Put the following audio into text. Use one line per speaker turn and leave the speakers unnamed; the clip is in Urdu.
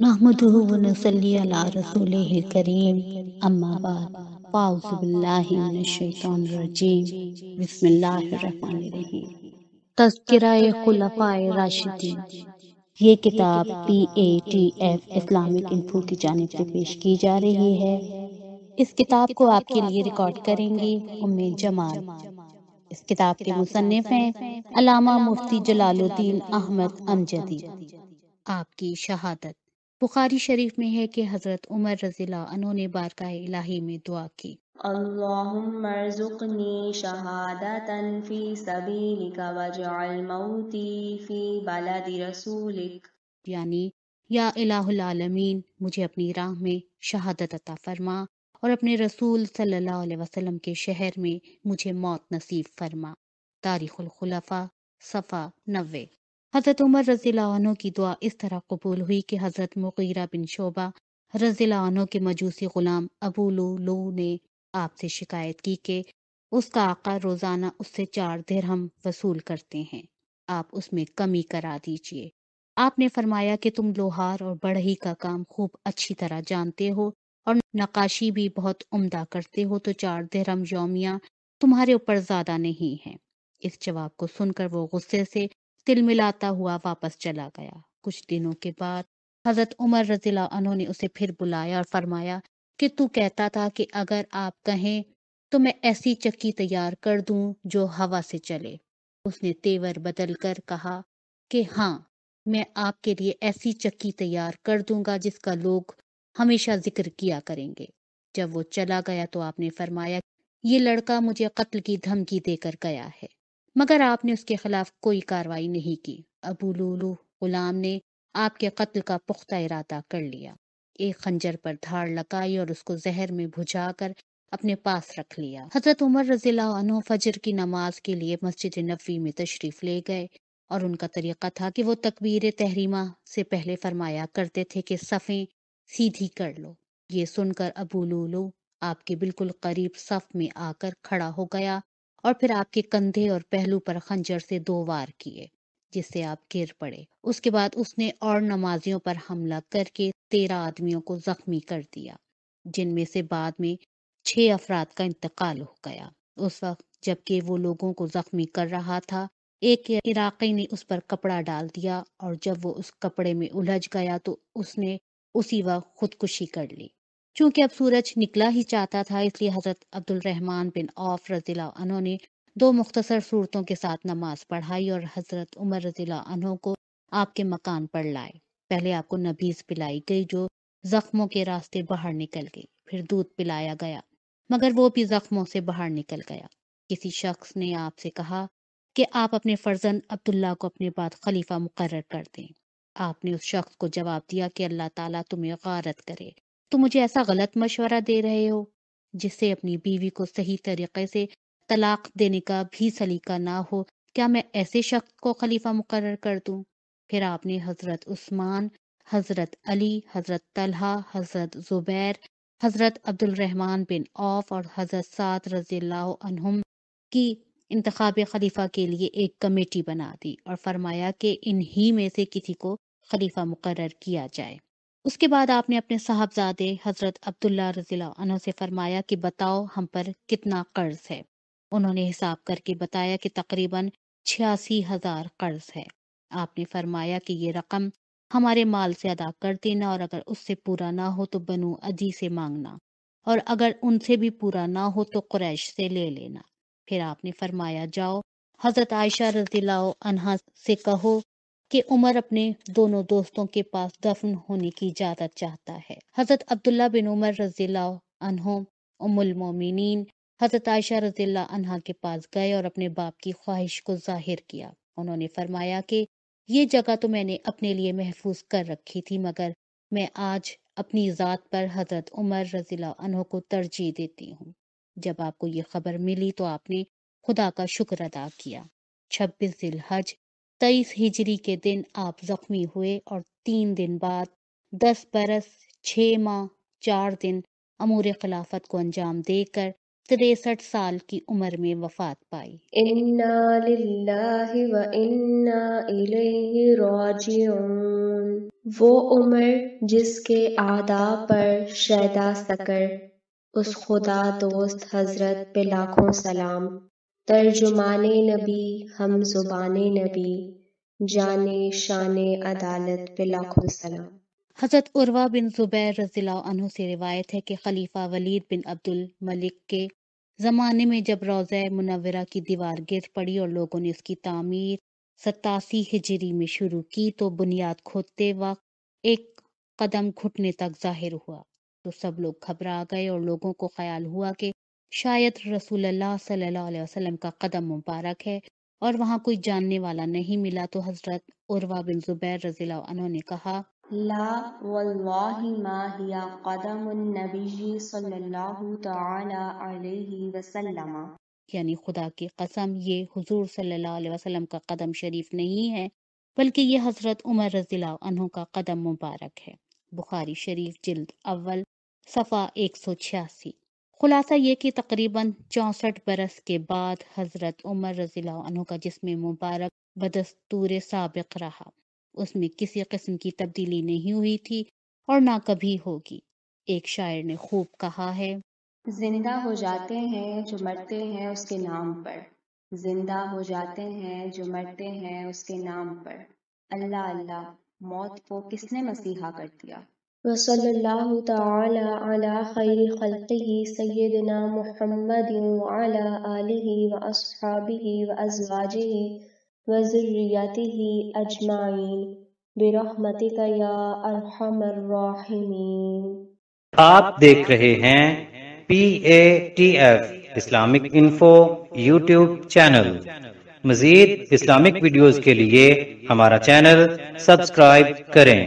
نحمده ونصلي على رسوله الكريم اما بعد فاعوذ باللہ من الشیطان الرجیم بسم اللہ الرحمن الرحیم تذکرہ خلفائے راشدین۔ یہ کتاب PATF اسلامک انفو کی جانب سے پیش کی جا رہی ہے۔ اس کتاب کو آپ کے لیے ریکارڈ کریں گی ام جمال۔ اس کتاب کے مصنف ہیں علامہ مفتی جلال الدین احمد امجدی۔ آپ کی شہادت بخاری شریف میں ہے کہ حضرت عمر رضی اللہ عنہ نے بارگاہ الہی میں دعا کی،
اللہم ارزقنی شہادتا فی سبیلک واجعل موتی فی بلد رسولک،
یعنی یا الہ العالمین مجھے اپنی راہ میں شہادت عطا فرما اور اپنے رسول صلی اللہ علیہ وسلم کے شہر میں مجھے موت نصیب فرما۔ تاریخ الخلفاء صفحہ 90۔ حضرت عمر رضی اللہ عنہ کی دعا اس طرح قبول ہوئی کہ حضرت مغیرہ بن شعبہ رضی اللہ عنہ کے مجوسی غلام ابو لؤلؤ نے آپ سے شکایت کی کہ اس کا آقا روزانہ اس سے 4 درہم وصول کرتے ہیں، آپ اس میں کمی کرا دیجئے۔ آپ نے فرمایا کہ تم لوہار اور بڑھئی کا کام خوب اچھی طرح جانتے ہو اور نقاشی بھی بہت عمدہ کرتے ہو، تو 4 درہم یومیہ تمہارے اوپر زیادہ نہیں ہے۔ اس جواب کو سن کر وہ غصے سے تل ملاتا ہوا واپس چلا گیا۔ کچھ دنوں کے بعد حضرت عمر رضی اللہ عنہ نے اسے پھر بلایا اور فرمایا کہ تو کہتا تھا کہ اگر آپ کہیں تو میں ایسی چکی تیار کر دوں جو ہوا سے چلے۔ اس نے تیور بدل کر کہا کہ ہاں، میں آپ کے لیے ایسی چکی تیار کر دوں گا جس کا لوگ ہمیشہ ذکر کیا کریں گے۔ جب وہ چلا گیا تو آپ نے فرمایا یہ لڑکا مجھے قتل کی دھمکی دے کر گیا ہے، مگر آپ نے اس کے خلاف کوئی کارروائی نہیں کی۔ ابو لؤلؤ غلام نے آپ کے قتل کا پختہ ارادہ کر لیا، ایک خنجر پر دھاڑ لگائی اور اس کو زہر میں بھجا کر اپنے پاس رکھ لیا۔ حضرت عمر رضی اللہ عنہ فجر کی نماز کے لیے مسجد نبوی میں تشریف لے گئے، اور ان کا طریقہ تھا کہ وہ تکبیر تحریمہ سے پہلے فرمایا کرتے تھے کہ صفیں سیدھی کر لو۔ یہ سن کر ابو لؤلؤ آپ کے بالکل قریب صف میں آ کر کھڑا ہو گیا اور پھر آپ کے کندھے اور پہلو پر خنجر سے 2 وار کیے، جس سے آپ گر پڑے۔ اس کے بعد اس نے اور نمازیوں پر حملہ کر کے 13 آدمیوں کو زخمی کر دیا، جن میں سے بعد میں 6 افراد کا انتقال ہو گیا۔ اس وقت جبکہ وہ لوگوں کو زخمی کر رہا تھا، ایک عراقی نے اس پر کپڑا ڈال دیا، اور جب وہ اس کپڑے میں الجھ گیا تو اس نے اسی وقت خودکشی کر لی۔ چونکہ اب سورج نکلا ہی چاہتا تھا، اس لیے حضرت عبد الرحمن بن عوف رضی اللہ عنہ نے 2 مختصر صورتوں کے ساتھ نماز پڑھائی اور حضرت عمر رضی اللہ عنہ کو آپ کے مکان پر لائے۔ پہلے آپ کو نبیذ پلائی گئی جو زخموں کے راستے باہر نکل گئی، پھر دودھ پلایا گیا مگر وہ بھی زخموں سے باہر نکل گیا۔ کسی شخص نے آپ سے کہا کہ آپ اپنے فرزند عبداللہ کو اپنے بعد خلیفہ مقرر کر دیں۔ آپ نے اس شخص کو جواب دیا کہ اللہ تعالیٰ تمہیں غارت کرے، تو مجھے ایسا غلط مشورہ دے رہے ہو جس سے اپنی بیوی کو صحیح طریقے سے طلاق دینے کا بھی سلیقہ نہ ہو۔ کیا میں ایسے شخص کو خلیفہ مقرر کر دوں؟ پھر آپ نے حضرت عثمان، حضرت علی، حضرت طلحہ، حضرت زبیر، حضرت عبد الرحمن بن عوف اور حضرت سعد رضی اللہ عنہم کی انتخاب خلیفہ کے لیے ایک کمیٹی بنا دی اور فرمایا کہ انہی میں سے کسی کو خلیفہ مقرر کیا جائے۔ اس کے بعد آپ نے اپنے صاحبزادے حضرت عبداللہ رضی اللہ عنہ سے فرمایا کہ بتاؤ ہم پر کتنا قرض ہے۔ انہوں نے حساب کر کے بتایا کہ تقریباً 86,000 قرض ہے۔ آپ نے فرمایا کہ یہ رقم ہمارے مال سے ادا کر دینا، اور اگر اس سے پورا نہ ہو تو بنو عدی سے مانگنا، اور اگر ان سے بھی پورا نہ ہو تو قریش سے لے لینا۔ پھر آپ نے فرمایا جاؤ حضرت عائشہ رضی اللہ عنہا سے کہو کہ عمر اپنے دونوں دوستوں کے پاس دفن ہونے کی اجازت چاہتا ہے۔ حضرت عبداللہ بن عمر رضی اللہ عنہ ام المومنین حضرت عائشہ رضی اللہ عنہا کے پاس گئے اور اپنے باپ کی خواہش کو ظاہر کیا۔ انہوں نے فرمایا کہ یہ جگہ تو میں نے اپنے لیے محفوظ کر رکھی تھی، مگر میں آج اپنی ذات پر حضرت عمر رضی اللہ عنہ کو ترجیح دیتی ہوں۔ جب آپ کو یہ خبر ملی تو آپ نے خدا کا شکر ادا کیا۔ 26 ذی الحج 23 ہجری کے دن آپ زخمی ہوئے اور 3 دن بعد 10 برس 6 ماہ 4 دن امور خلافت کو انجام دے کر 63 سال کی عمر میں وفات پائی۔
انا للہ و انا الیہ راجعون۔ وہ عمر جس کے آداب پر شیدا سکر، اس خدا دوست حضرت پہ لاکھوں سلام، ترجمان نبی ہم زبان نبی، جانے شان عدالت پہ لاکھوں سلام۔
حضرت عروہ بن زبیر رضی اللہ عنہ سے روایت ہے کہ خلیفہ ولید بن عبد الملک کے زمانے میں جب روضہ منورہ کی دیوار گر پڑی اور لوگوں نے اس کی تعمیر 87 ہجری میں شروع کی تو بنیاد کھودتے وقت ایک قدم گھٹنے تک ظاہر ہوا، تو سب لوگ گھبرا گئے اور لوگوں کو خیال ہوا کہ شاید رسول اللہ صلی اللہ علیہ وسلم کا قدم مبارک ہے، اور وہاں کوئی جاننے والا نہیں ملا تو حضرت عروہ بن زبیر رضی اللہ عنہ نے کہا،
لا واللہ ما ہی قدم النبی صلی اللہ تعالی علیہ وسلم،
یعنی خدا کی قسم یہ حضور صلی اللہ علیہ وسلم کا قدم شریف نہیں ہے بلکہ یہ حضرت عمر رضی اللہ عنہ کا قدم مبارک ہے۔ بخاری شریف جلد اول صفحہ 186۔ خلاصہ یہ کہ تقریباً 64 برس کے بعد حضرت عمر رضی اللہ عنہ کا جسم مبارک بدستور سابق رہا، اس میں کسی قسم کی تبدیلی نہیں ہوئی تھی اور نہ کبھی ہوگی۔ ایک شاعر نے خوب کہا ہے،
زندہ ہو جاتے ہیں جو مرتے ہیں اس کے نام پر، زندہ ہو جاتے ہیں جو مرتے ہیں اس کے نام پر، اللہ اللہ موت کو کس نے مسیحا کر دیا۔ وصلی اللہ تعالی علی خیر خلقہ سیدنا محمد وعلی آلہ واصحابہ وازواجہ وذریتہ اجمعین برحمتک یا ارحم الراحمین۔
آپ دیکھ رہے ہیں PATF Islamic info YouTube channel. مزید اسلامک ویڈیوز کے لیے ہمارا چینل سبسکرائب کریں۔